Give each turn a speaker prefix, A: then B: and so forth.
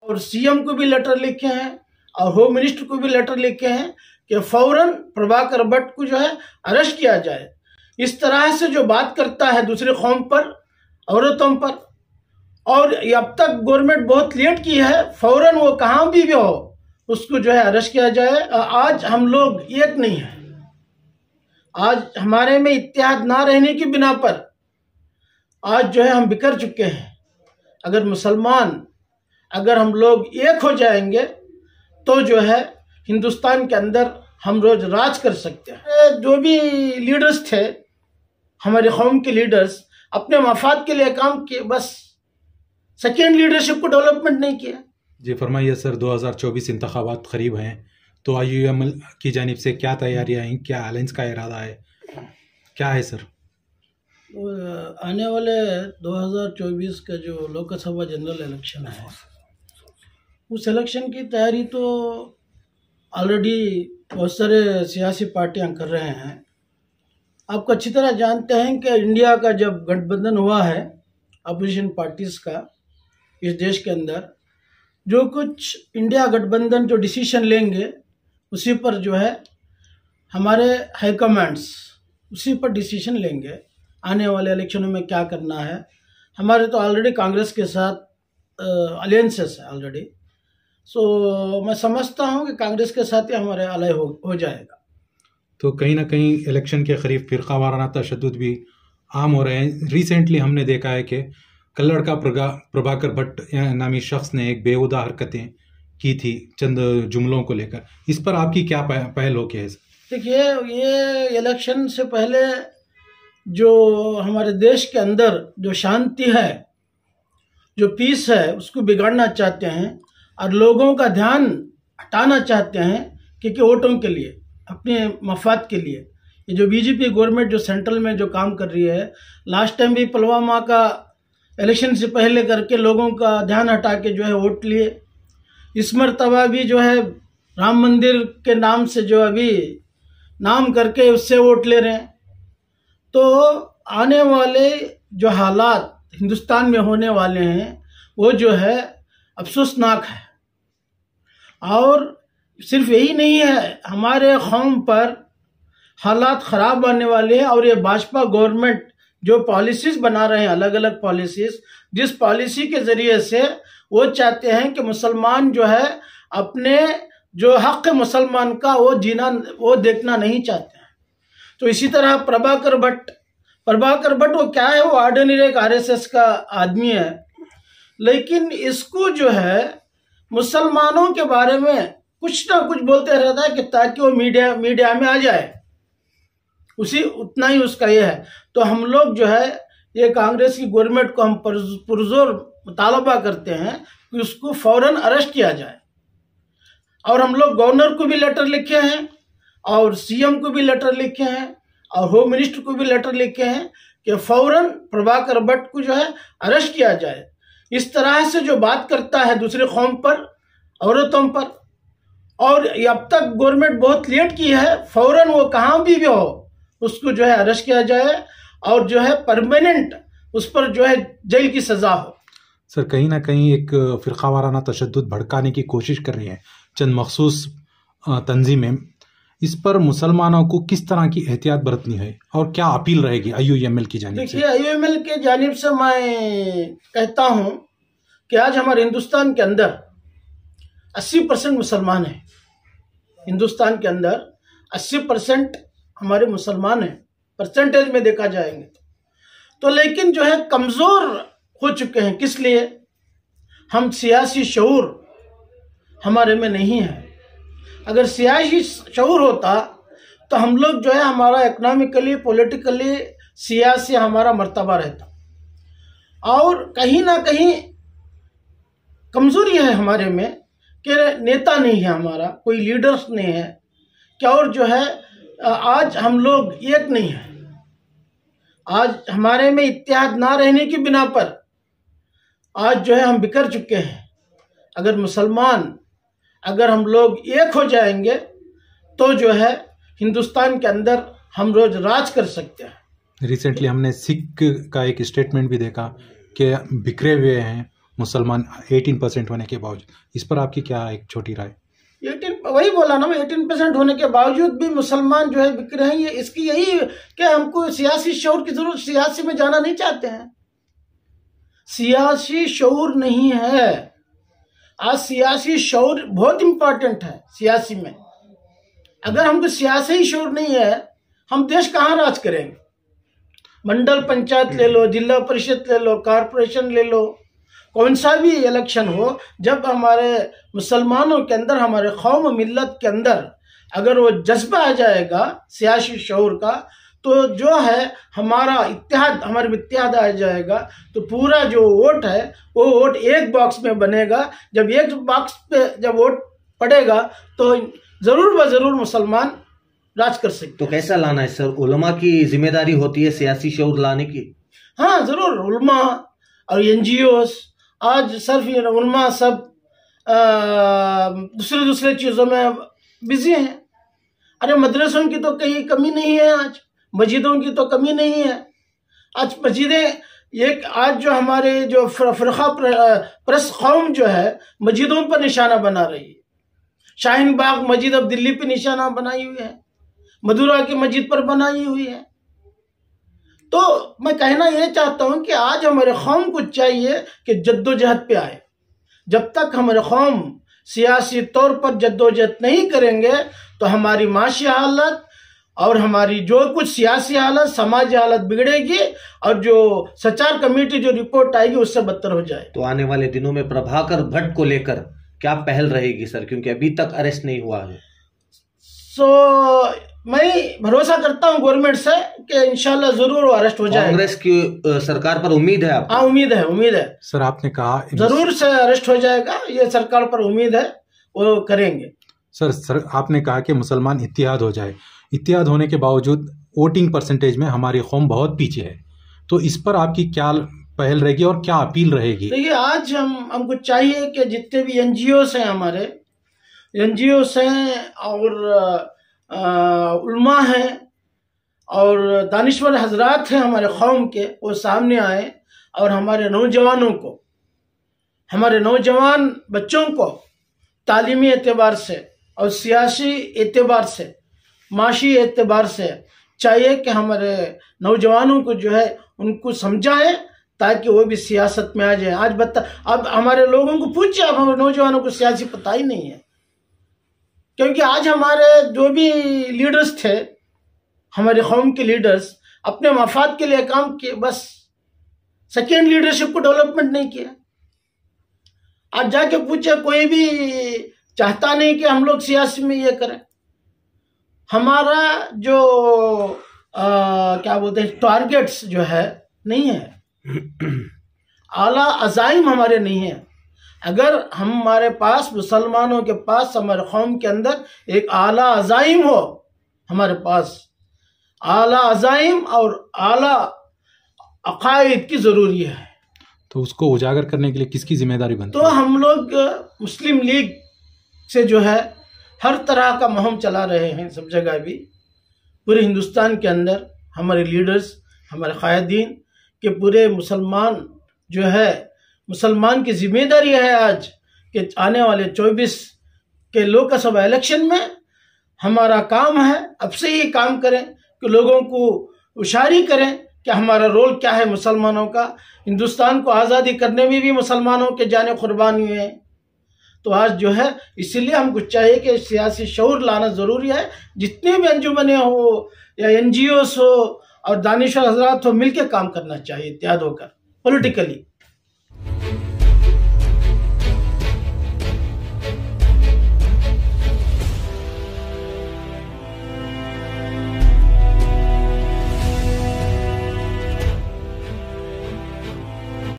A: और सीएम को भी लेटर लिखे हैं और होम मिनिस्टर को भी लेटर लिखे हैं कि फौरन प्रभाकर भट्ट को जो है अरेस्ट किया जाए। इस तरह से जो बात करता है दूसरे कौम पर, औरतों पर, और अब तक गवर्नमेंट बहुत लेट की है, फौरन वो कहाँ भी हो उसको जो है अरेस्ट किया जाए। आज हम लोग एक नहीं है, आज हमारे में इत्तेहाद ना रहने की बिना पर आज जो है हम बिखर चुके हैं। अगर मुसलमान, अगर हम लोग एक हो जाएंगे तो जो है हिंदुस्तान के अंदर हम रोज राज कर सकते हैं। जो भी लीडर्स थे, हमारे कौम के लीडर्स, अपने मफाद के लिए काम किए, बस सेकेंड लीडरशिप को डेवलपमेंट नहीं किया।
B: जी फरमाइए सर, 2024 इंतखाबात करीब हैं, तो IUML की जानिब से क्या तैयारियां हैं, क्या अलायंस का इरादा है, क्या है सर?
A: आने वाले 2024 का जो लोकसभा जनरल इलेक्शन है, उस इलेक्शन की तैयारी तो ऑलरेडी बहुत सारे सियासी पार्टियां कर रहे हैं। आपको अच्छी तरह जानते हैं कि इंडिया का जब गठबंधन हुआ है अपोजिशन पार्टीज़ का इस देश के अंदर, जो कुछ इंडिया गठबंधन जो डिसीजन लेंगे उसी पर जो है हमारे हाईकमांड्स उसी पर डिसीजन लेंगे आने वाले इलेक्शनों में क्या करना है। हमारे तो ऑलरेडी कांग्रेस के साथ अलायंसेस है ऑलरेडी, सो मैं समझता हूं कि कांग्रेस के साथ ही हमारे अलाय हो जाएगा।
B: तो कहीं ना कहीं इलेक्शन के करीब फिरका वाराना तशद्दुद भी आम हो रहे हैं। रिसेंटली हमने देखा है कि कल्लड़ का प्रभाकर भट्ट नामी शख्स ने एक बेहुदा हरकतें की थी चंद जुमलों को लेकर, इस पर आपकी क्या पहल हो? है
A: देखिए, ये इलेक्शन से पहले जो हमारे देश के अंदर जो शांति है, जो पीस है, उसको बिगाड़ना चाहते हैं और लोगों का ध्यान हटाना चाहते हैं क्योंकि वोटों के लिए, अपने मफाद के लिए। ये जो बीजेपी गवर्नमेंट जो सेंट्रल में जो काम कर रही है, लास्ट टाइम भी पुलवामा का इलेक्शन से पहले करके लोगों का ध्यान हटा के जो है वोट लिए। इस मरतबा भी जो है राम मंदिर के नाम से जो अभी नाम करके उससे वोट ले रहे हैं। तो आने वाले जो हालात हिंदुस्तान में होने वाले हैं वो जो है अफसोसनाक है। और सिर्फ यही नहीं है, हमारे कौम पर हालात ख़राब आने वाले हैं। और ये भाजपा गवर्नमेंट जो पॉलिसीज़ बना रहे हैं, अलग अलग पॉलिसीज़, जिस पॉलिसी के ज़रिए से वो चाहते हैं कि मुसलमान जो है अपने जो हक़ मुसलमान का वो देखना नहीं चाहते हैं। तो इसी तरह प्रभाकर भट्ट वो क्या है, वो ऑर्डिनरी एक RSS का आदमी है, लेकिन इसको जो है मुसलमानों के बारे में कुछ ना कुछ बोलते रहता है कि ताकि वो मीडिया में आ जाए, उतना ही उसका ये है। तो हम लोग जो है ये कांग्रेस की गवर्नमेंट को हम पुरजोर मुतालबा करते हैं कि उसको फौरन अरेस्ट किया जाए। और हम लोग गवर्नर को भी लेटर लिखे हैं और CM को भी लेटर लिखे हैं और होम मिनिस्टर को भी लेटर लिखे हैं कि फौरन प्रभाकर भट्ट को जो है अरेस्ट किया जाए। इस तरह से जो बात करता है दूसरे कौम पर, औरतों पर, और अब तक गवर्नमेंट बहुत लेट की है, फौरन वो कहाँ भी हो उसको जो है अरेस्ट किया जाए और जो है परमानेंट उस पर जो है जेल की सजा हो।
B: सर, कहीं ना कहीं एक फिरका वाराना तशद्दुद भड़काने की कोशिश कर रही है चंद मखसूस तंजीमें, इस पर मुसलमानों को किस तरह की एहतियात बरतनी है और क्या अपील रहेगी IUML की जानिब से?
A: देखिए, IUML के जानिब से मैं कहता हूँ कि आज हमारे हिंदुस्तान के अंदर 80% मुसलमान हैं। हिंदुस्तान के अंदर 80% हमारे मुसलमान हैं, परसेंटेज में देखा जाएंगे तो। लेकिन जो है कमज़ोर हो चुके हैं। किस लिए? हम सियासी शऊर हमारे में नहीं है। अगर सियासी शऊर होता तो हम लोग जो है हमारा इकोनॉमिकली, पॉलिटिकली, सियासी हमारा मर्तबा रहता। और कहीं ना कहीं कमज़ोरी है हमारे में कि नेता नहीं है, हमारा कोई लीडर्स नहीं है क्या। और जो है आज हम लोग एक नहीं है, आज हमारे में इत्तेहाद ना रहने की बिना पर आज जो है हम बिखर चुके हैं। अगर मुसलमान, अगर हम लोग एक हो जाएंगे तो जो है हिंदुस्तान के अंदर हम रोज राज कर सकते हैं।
B: रिसेंटली हमने सिख का एक स्टेटमेंट भी देखा कि बिखरे हुए हैं मुसलमान 18% होने के बावजूद, इस पर आपकी क्या एक छोटी राय?
A: 18 वही बोला ना मैं, 18% होने के बावजूद भी मुसलमान जो है बिक रहे हैं। ये इसकी यही क्या, हमको सियासी शऊर की जरूरत, सियासी में जाना नहीं चाहते हैं, सियासी शऊर नहीं है। आज सियासी शऊर बहुत इंपॉर्टेंट है सियासी में। अगर हमको सियासी शऊर नहीं है, हम देश कहाँ राज करेंगे? मंडल पंचायत ले लो, जिला परिषद ले लो, कारपोरेशन ले लो, कौन सा भी इलेक्शन हो, जब हमारे मुसलमानों के अंदर, हमारे कौम मिल्लत के अंदर अगर वो जज्बा आ जाएगा सियासी शऊर का, तो जो है हमारा इत्तेहाद, हमारे में इत्तेहाद आ जाएगा, तो पूरा जो वोट है वो वोट एक बॉक्स में बनेगा। जब एक बॉक्स पे जब वोट पड़ेगा तो ज़रूर व ज़रूर मुसलमान राज कर सकते।
C: तो कैसा लाना है सर? उलमा की जिम्मेदारी होती है सियासी शऊर लाने की?
A: हाँ ज़रूर, उलमा और NGOs, आज सिर्फ उलमा सब दूसरे चीज़ों में बिजी हैं। अरे मदरसों की तो कहीं कमी नहीं है, आज मस्जिदों की तो कमी नहीं है। आज मस्जिदें, एक आज जो हमारे जो फ़िरक़ा परस्त कौम जो है मस्जिदों पर निशाना बना रही है। शाहीन बाग मस्जिद अब दिल्ली पे निशाना बनाई हुई है, मदुरा की मस्जिद पर बनाई हुई है। तो मैं कहना ये चाहता हूँ कि आज हमारे कौम को चाहिए कि जद्दोजहद पे आए। जब तक हमारे कौम सियासी तौर पर जद्दोजहद नहीं करेंगे तो हमारी माशी हालत और हमारी जो कुछ सियासी हालत, समाजी हालत बिगड़ेगी और जो सचार कमेटी जो रिपोर्ट आएगी उससे बदतर हो जाए।
C: तो आने वाले दिनों में प्रभाकर भट्ट को लेकर क्या पहल रहेगी सर, क्योंकि अभी तक अरेस्ट नहीं हुआ है?
A: मैं भरोसा करता हूं गवर्नमेंट से कि इंशाल्लाह जरूर वो अरेस्ट हो जाएगा।
C: कांग्रेस की सरकार पर उम्मीद है आपको?
A: हाँ उम्मीद है
B: सर। आपने कहा
A: जरूर से अरेस्ट हो जाएगा, ये सरकार पर उम्मीद है, वो करेंगे।
B: सर आपने कहा कि मुसलमान इत्तेहाद हो जाए, इत्तेहाद होने के बावजूद वोटिंग परसेंटेज में हमारी कौम बहुत पीछे है, तो इस पर आपकी क्या पहल रहेगी और क्या अपील रहेगी?
A: देखिए आज हमको चाहिए कि जितने भी NGOs हैं, हमारे NGOs हैं और उलमा हैं और दानिश्वर हजरात हैं हमारे कौम के, वो सामने आए और हमारे नौजवानों को, हमारे नौजवान बच्चों को तालीमी एतबार से और सियासी एतबार से, माशी एतबार से चाहिए कि हमारे नौजवानों को जो है उनको समझाएं ताकि वो भी सियासत में आ जाए। आज अब हमारे लोगों को पूछिए, अब हमारे नौजवानों को सियासी पता ही नहीं है, क्योंकि आज हमारे जो भी लीडर्स थे, हमारे कौम के लीडर्स अपने मफाद के लिए काम किए, बस सेकेंड लीडरशिप को डेवलपमेंट नहीं किया। आज जाके पूछे, कोई भी चाहता नहीं कि हम लोग सियासी में ये करें। हमारा जो क्या बोलते हैं टारगेट्स जो है नहीं है, आला अज़ाइम हमारे नहीं है। अगर हमारे पास, मुसलमानों के पास, हमारे कौम के अंदर एक आला अज़ाइम हो, हमारे पास आला अज़ाइम और आला अकायद की ज़रूरी है,
B: तो उसको उजागर करने के लिए किसकी जिम्मेदारी बनती
A: है?
B: तो
A: हम लोग मुस्लिम लीग से जो है हर तरह का मुहिम चला रहे हैं, सब जगह भी पूरे हिंदुस्तान के अंदर हमारे लीडर्स, हमारे कायदीन के पूरे मुसलमान जो है, मुसलमान की जिम्मेदारी है आज कि आने वाले 24 के लोकसभा इलेक्शन में हमारा काम है, अब से ही काम करें कि लोगों को उशारी करें कि हमारा रोल क्या है मुसलमानों का। हिंदुस्तान को आज़ादी करने में भी मुसलमानों के जाने कुर्बान हुए हैं। तो आज जो है इसीलिए हमको चाहिए कि सियासी शऊर लाना ज़रूरी है। जितने भी अंजुमनें हो या NGOs हो और दानिशवर हजरात हो, मिलकर काम करना चाहिए इत्तेहाद होकर, पॉलिटिकली।